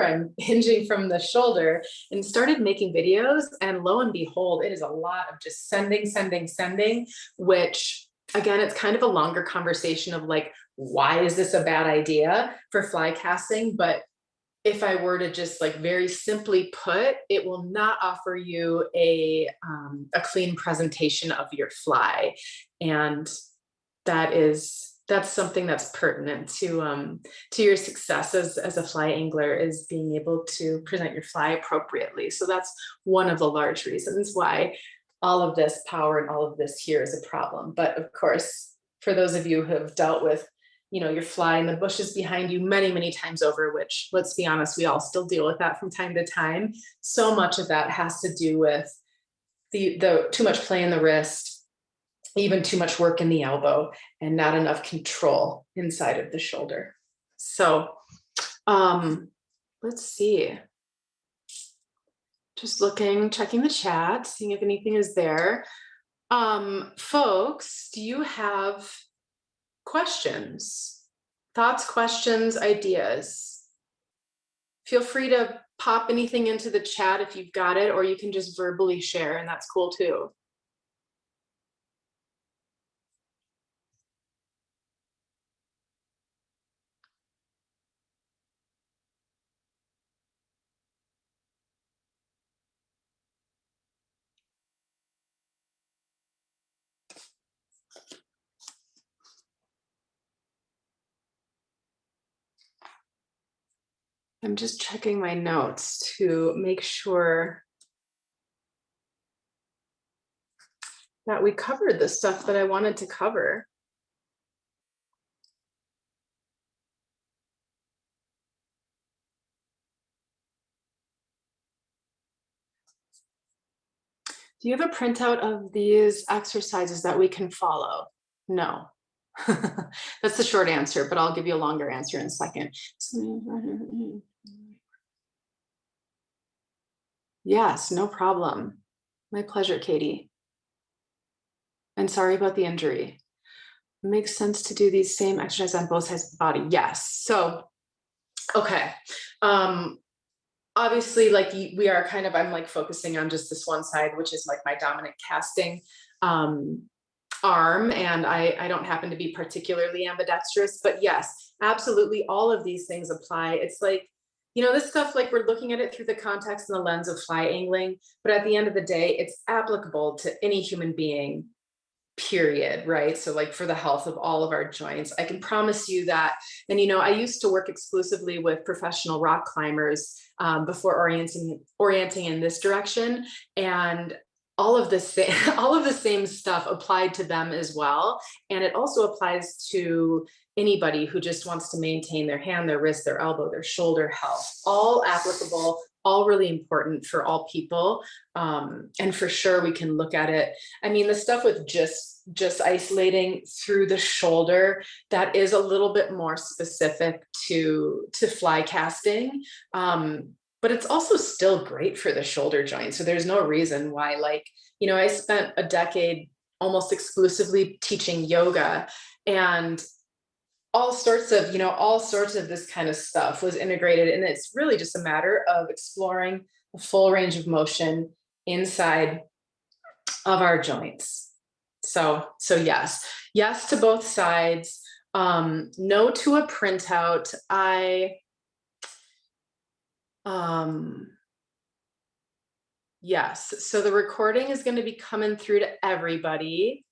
I'm hinging from the shoulder, and started making videos. And lo and behold, it is a lot of just sending, which again, it's kind of a longer conversation of like, why is this a bad idea for fly casting? But if I were to just like very simply put, it will not offer you a clean presentation of your fly. And that's something that's pertinent to your success as a fly angler, is being able to present your fly appropriately. So that's one of the large reasons why all of this power and all of this here is a problem. But of course, for those of you who have dealt with your fly in the bushes behind you many times over, which, let's be honest, we all still deal with that from time to time. So much of that has to do with the too much play in the wrist, even too much work in the elbow, and not enough control inside of the shoulder. So let's see. Just checking the chat, seeing if anything is there. Folks, do you have questions, thoughts, questions, ideas? Feel free to pop anything into the chat if you've got it, or you can just verbally share, and that's cool too. I'm just checking my notes to make sure that we covered the stuff that I wanted to cover. Do you have a printout of these exercises that we can follow? No. That's the short answer, but I'll give you a longer answer in a second. Yes, no problem. My pleasure, Katie. And sorry about the injury. Makes sense to do these same exercises on both sides of the body. Yes. So, okay. Obviously, like we are kind of, I'm like focusing on just this one side, which is like my dominant casting arm. And I don't happen to be particularly ambidextrous, but yes, absolutely. All of these things apply. It's like, this stuff, like we're looking at it through the context and the lens of fly angling, but at the end of the day, it's applicable to any human being, period, right? So like for the health of all of our joints, I can promise you that. And I used to work exclusively with professional rock climbers before orienting in this direction, and all of this all of the same stuff applied to them as well. And it also applies to anybody who just wants to maintain their hand, their wrist, their elbow, their shoulder health. All applicable, all really important for all people. And for sure we can look at it. I mean, the stuff with just isolating through the shoulder, that is a little bit more specific to fly casting. But it's also still great for the shoulder joint. So there's no reason why, like, I spent a decade almost exclusively teaching yoga, and all sorts of this kind of stuff was integrated. And it's really just a matter of exploring the full range of motion inside of our joints. So yes to both sides. No to a printout. Yes, so the recording is going to be coming through to everybody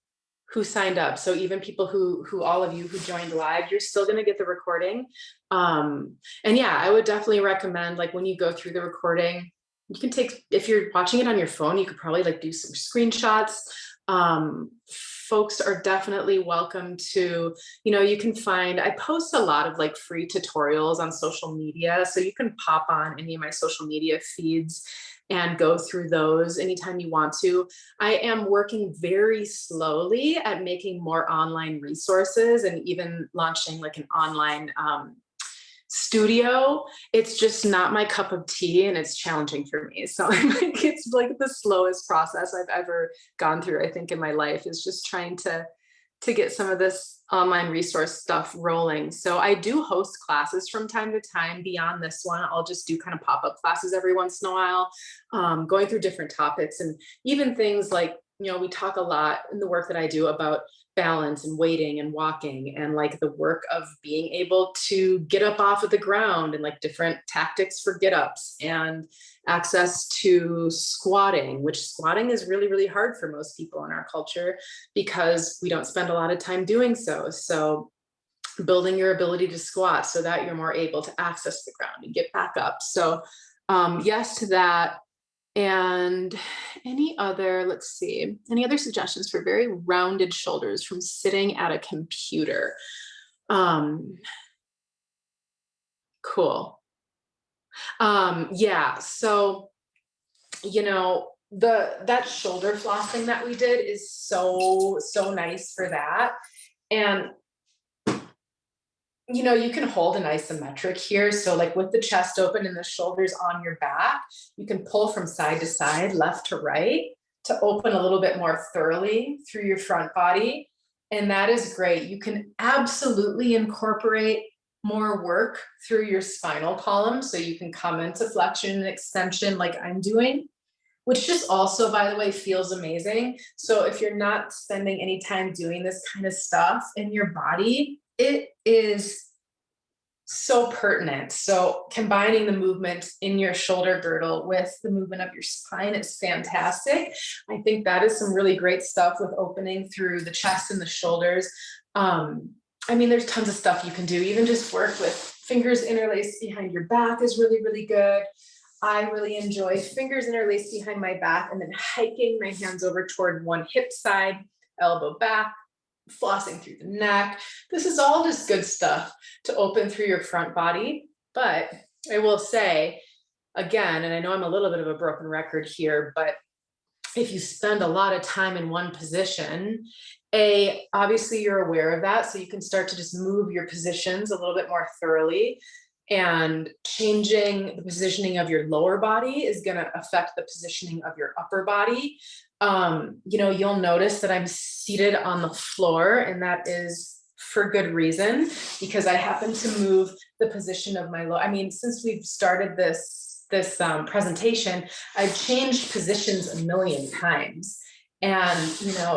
who signed up. So even people who all of you who joined live, you're still going to get the recording. And yeah, I would definitely recommend, like, when you go through the recording, you can take, if you're watching it on your phone, you could probably like do some screenshots. Folks are definitely welcome to, you can find, I post a lot of like free tutorials on social media. So you can pop on any of my social media feeds and go through those anytime you want to. I am working very slowly at making more online resources and even launching like an online studio. It's just not my cup of tea, and it's challenging for me. So it's like the slowest process I've ever gone through, I think, in my life, is just trying to get some of this online resource stuff rolling. So I do host classes from time to time. Beyond this one, I'll just do kind of pop-up classes every once in a while, going through different topics, and even things like, we talk a lot in the work that I do about balance and waiting and walking, and like the work of being able to get up off of the ground, and like different tactics for get ups, and access to squatting, which squatting is really, really hard for most people in our culture because we don't spend a lot of time doing so. So building your ability to squat so that you're more able to access the ground and get back up. So yes to that. And any other suggestions for very rounded shoulders from sitting at a computer? Cool. Yeah, so, that shoulder flossing that we did is so nice for that. And you can hold an isometric here. So like with the chest open and the shoulders on your back, you can pull from side to side, left to right, to open a little bit more thoroughly through your front body. And that is great. You can absolutely incorporate more work through your spinal column. So you can come into flexion and extension like I'm doing, which just also, by the way, feels amazing. So if you're not spending any time doing this kind of stuff in your body, it is so pertinent. So combining the movement in your shoulder girdle with the movement of your spine is fantastic. I think that is some really great stuff with opening through the chest and the shoulders. I mean, there's tons of stuff you can do. Even just work with fingers interlaced behind your back is really, really good. I really enjoy fingers interlaced behind my back and then hiking my hands over toward one hip side, elbow back, flossing through the neck. This is all just good stuff to open through your front body. But I will say, again, and I know I'm a little bit of a broken record here, but if you spend a lot of time in one position, obviously you're aware of that, so you can start to just move your positions a little bit more thoroughly. And changing the positioning of your lower body is going to affect the positioning of your upper body. You'll notice that I'm seated on the floor, and that is for good reason, because I happen to move the position of my lower. I mean, since we've started this presentation, I've changed positions a million times, and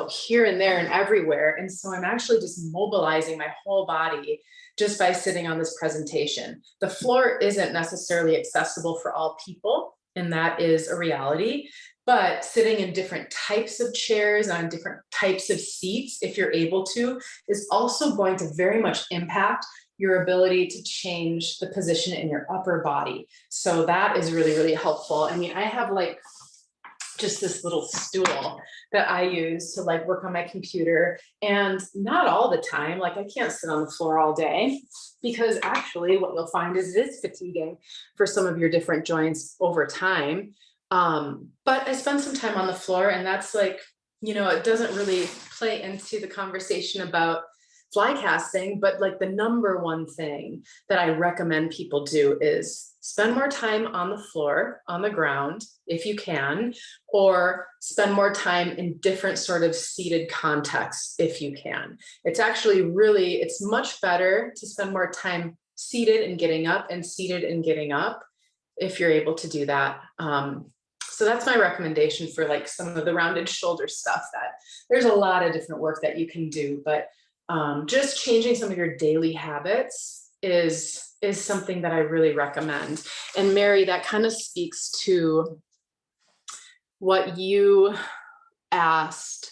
here and there and everywhere. And so I'm actually just mobilizing my whole body just by sitting on this presentation. The floor isn't necessarily accessible for all people, and that is a reality. But sitting in different types of chairs on different types of seats, if you're able to, is also going to very much impact your ability to change the position in your upper body. So that is really, really helpful. I mean, I have like just this little stool that I use to like work on my computer, and not all the time. Like, I can't sit on the floor all day, because actually what you'll find is it is fatiguing for some of your different joints over time. But I spend some time on the floor, and that's like, it doesn't really play into the conversation about fly casting, but like the number one thing that I recommend people do is spend more time on the floor, on the ground, if you can, or spend more time in different sort of seated contexts, if you can. It's actually really, it's much better to spend more time seated and getting up, and seated and getting up, if you're able to do that. So that's my recommendation for like some of the rounded shoulder stuff. That there's a lot of different work that you can do, but just changing some of your daily habits is something that I really recommend. And Mary, that kind of speaks to what you asked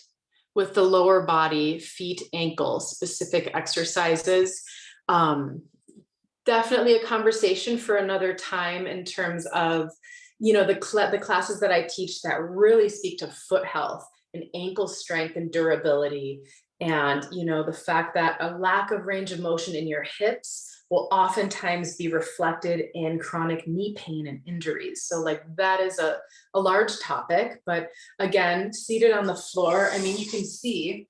with the lower body, feet, ankles, specific exercises. Definitely a conversation for another time, in terms of, the classes that I teach that really speak to foot health and ankle strength and durability. And, the fact that a lack of range of motion in your hips will oftentimes be reflected in chronic knee pain and injuries. So like, that is a large topic. But again, seated on the floor, I mean, you can see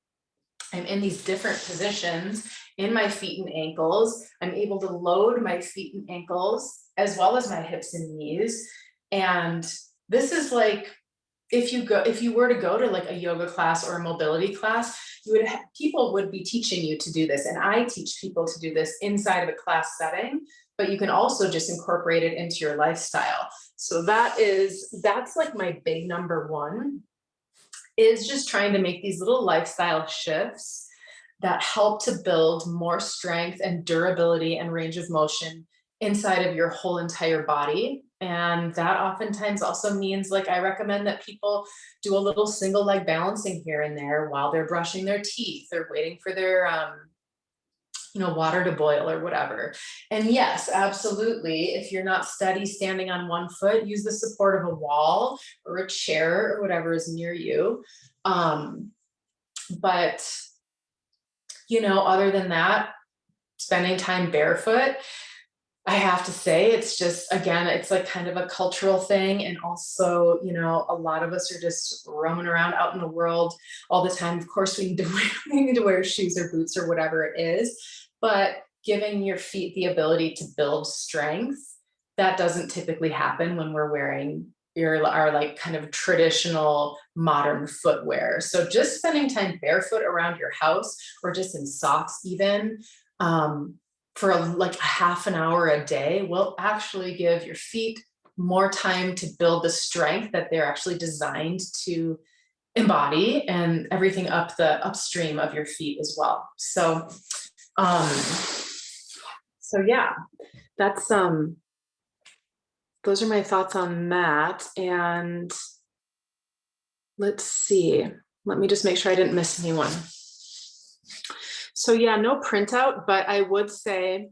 I'm in these different positions in my feet and ankles. I'm able to load my feet and ankles as well as my hips and knees. And this is like, if you were to go to like a yoga class or a mobility class, people would be teaching you to do this. And I teach people to do this inside of a class setting, but you can also just incorporate it into your lifestyle. So that's like my big number one, is just trying to make these little lifestyle shifts that help to build more strength and durability and range of motion inside of your whole entire body. And that oftentimes also means, like, I recommend that people do a little single leg balancing here and there while they're brushing their teeth or waiting for their water to boil or whatever. And yes, absolutely, if you're not steady standing on one foot, use the support of a wall or a chair or whatever is near you. But other than that, spending time barefoot, I have to say, it's just, again, it's like kind of a cultural thing. And also, a lot of us are just roaming around out in the world all the time. Of course, we need to wear shoes or boots or whatever it is, but giving your feet the ability to build strength, that doesn't typically happen when we're wearing our like kind of traditional modern footwear. So just spending time barefoot around your house, or just in socks even, for like a half an hour a day, will actually give your feet more time to build the strength that they're actually designed to embody, and everything up the upstream of your feet as well. So yeah, that's those are my thoughts on that. And let's see, let me just make sure I didn't miss anyone. So yeah, no printout, but I would say,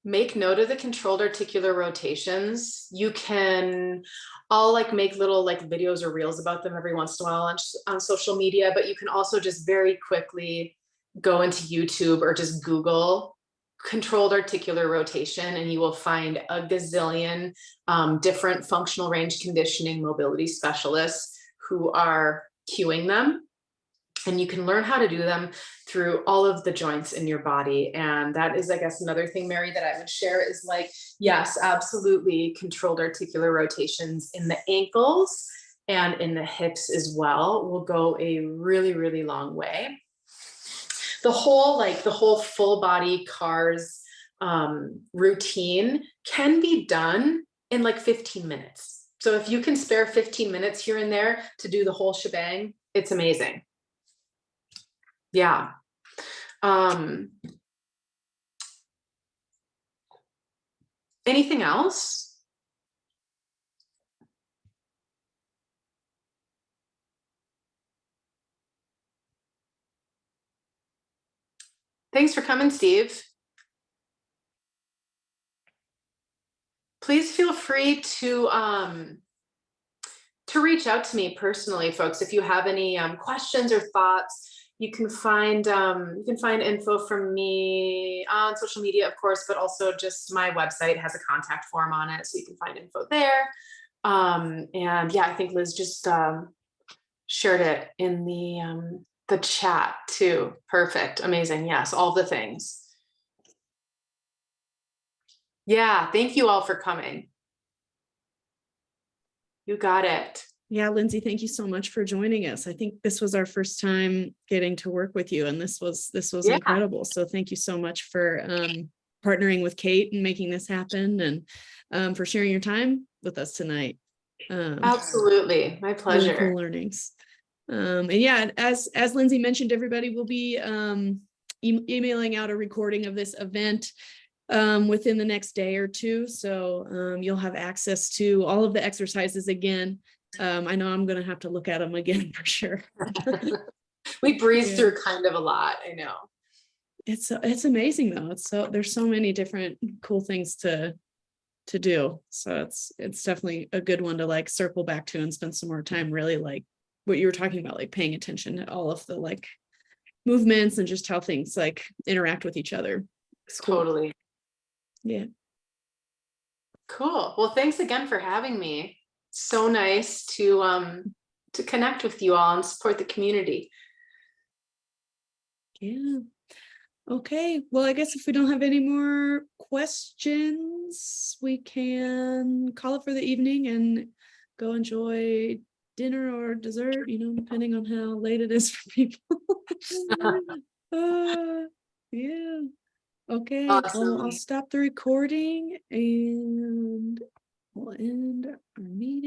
make note of the controlled articular rotations. I'll like make little like videos or reels about them every once in a while on social media, but you can also just very quickly go into YouTube or just Google controlled articular rotation, and you will find a gazillion different functional range conditioning mobility specialists who are cueing them. And you can learn how to do them through all of the joints in your body. And that is, I guess, another thing, Mary, that I would share is like, yes, absolutely, controlled articular rotations in the ankles and in the hips as well will go a really, really long way. The whole full body CARS routine can be done in like 15 minutes. So if you can spare 15 minutes here and there to do the whole shebang, it's amazing. Yeah. Anything else? Thanks for coming, Steve. Please feel free to reach out to me personally, folks. If you have any questions or thoughts, you can find info from me on social media, of course, but also just my website has a contact form on it, so you can find info there. And yeah, I think Liz just shared it in the chat too. Perfect, amazing. Yes, all the things. Yeah, thank you all for coming. You got it. Yeah, Lindsay, thank you so much for joining us. I think this was our first time getting to work with you, and this was incredible. So thank you so much for partnering with Kate and making this happen, and for sharing your time with us tonight. Absolutely, my pleasure. Really cool learnings. And yeah, as Lindsay mentioned, everybody will be emailing out a recording of this event within the next day or two. So you'll have access to all of the exercises again. I know I'm going to have to look at them again for sure. We breezed through kind of a lot. I know. It's amazing though. There's so many different cool things to do. So it's definitely a good one to like circle back to and spend some more time really like what you were talking about, like paying attention to all of the like movements and just how things like interact with each other. It's cool. Totally. Yeah. Cool. Well, thanks again for having me. So nice to connect with you all and support the community. Yeah. Okay. Well, I guess if we don't have any more questions, we can call it for the evening and go enjoy dinner or dessert, depending on how late it is for people. Yeah. Okay. Awesome. Well, I'll stop the recording and we'll end our meeting.